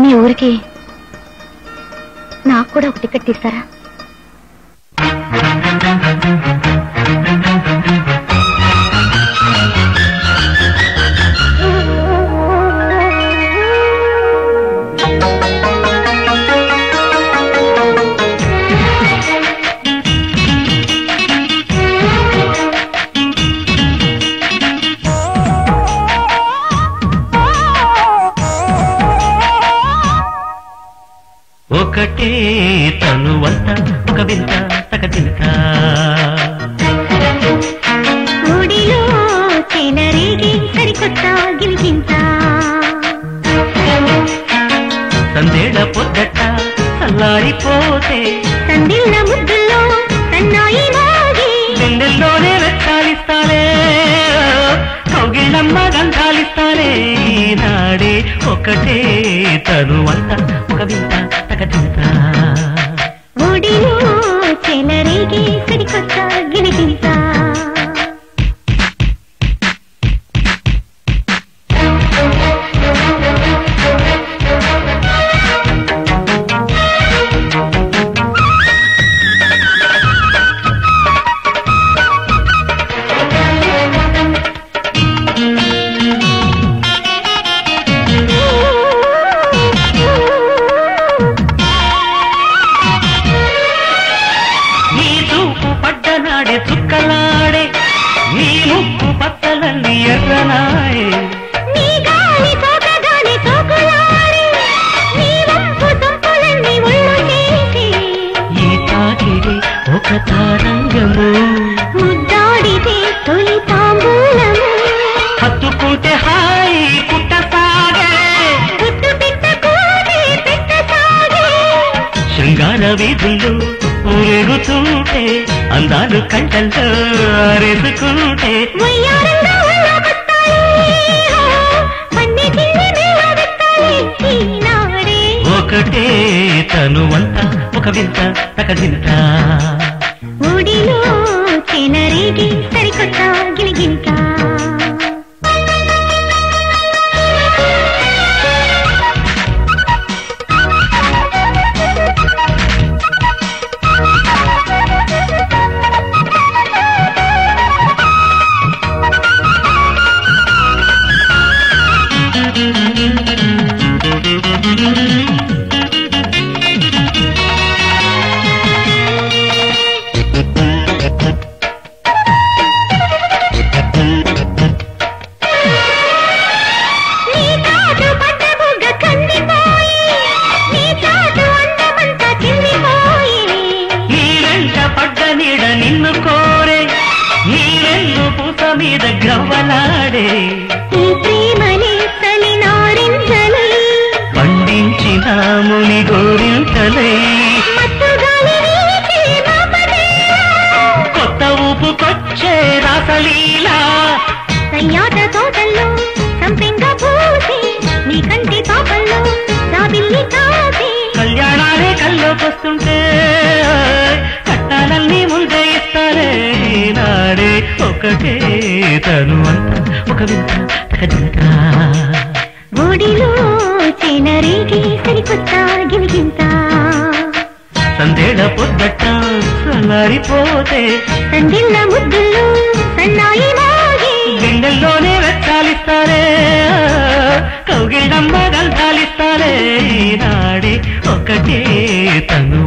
మీ ఊరికి నాకు కూడా ఒక టికెట్ తీస్తారా? ఒకటే తనువంత ఒక వింత తకతింత ఊడిలో చెలరేగి సరికొత్త గిలిగింత సందేళ పొద్దట చల్లారిపోతే సందిళ్ళ ముద్దుల్లో సన్నాయి మోగి గుండెల్లోనే వెచ్చాలిస్తాలే కౌగిళ్ళమ్మ గంధాలిస్తాలే ఈనాడే ఒకటే తనువంత ఒక వింత తకతింత ఊడిలో చెలరేగి సరికొత్త గిలిగింత చుక్కలాడే నీ ముక్కు పచ్చలన్నీ ఎర్రనాడే నీ గాలి సోకగానే సోకులాడే నీ వంపు సొంపులన్నీ ఒళ్ళు చేసి ఈ తాకిడి ఒక తారంగము ముద్దాడితే తొలి తాంబూలము హత్తుకుంటే హాయి పుట్టసాగే గుట్టు పెట్టకూడే పెట్టసాగే శృంగార వీధుల్లో ఊరేగుతుంటే అందాలు కంటల్లో ఆరేసుకుంటే వయ్యారంగా ఉళ్ళకొస్తాయి వన్నీ చిన్ని మేళవిస్తాయి ఈనాడే ఒకటే తనువంత ఒక వింత తకదింత ఊడిలో చెలరేగి సరికొత్త గిలిగింత నిన్ను కోరే నీరెన్ను పూస మీద గ్రవ్వలాడే ఈ ప్రేమని తలినారించలై పండించిన ముని గోరించలై కొత్త ఊపుకొచ్చే రాసలీలా సయ్యాట తోటల్లో సంపెంగ పూసి నీ కంటి పాపల్లో రాబిల్లి కాసి కళ్యాణాలే కల్లోకొస్తుంటే కట్టాలన్నీ ముందే ఇస్తారే నాడే ఒకటే తను అంత ఒక వింత తకదింత బోడిలో చేనరేగి సరికొత్త గిలిగింత సందేళ పొద్దట సలారిపోతే సందిళ్ళ ముద్దుల్లో సన్నాయి మోగి గుండెల్లోనే వెచ్చాలిస్తారే కౌగిళ్ళమ్మ గంధాలిస్తారే నాడే ఒకటే తను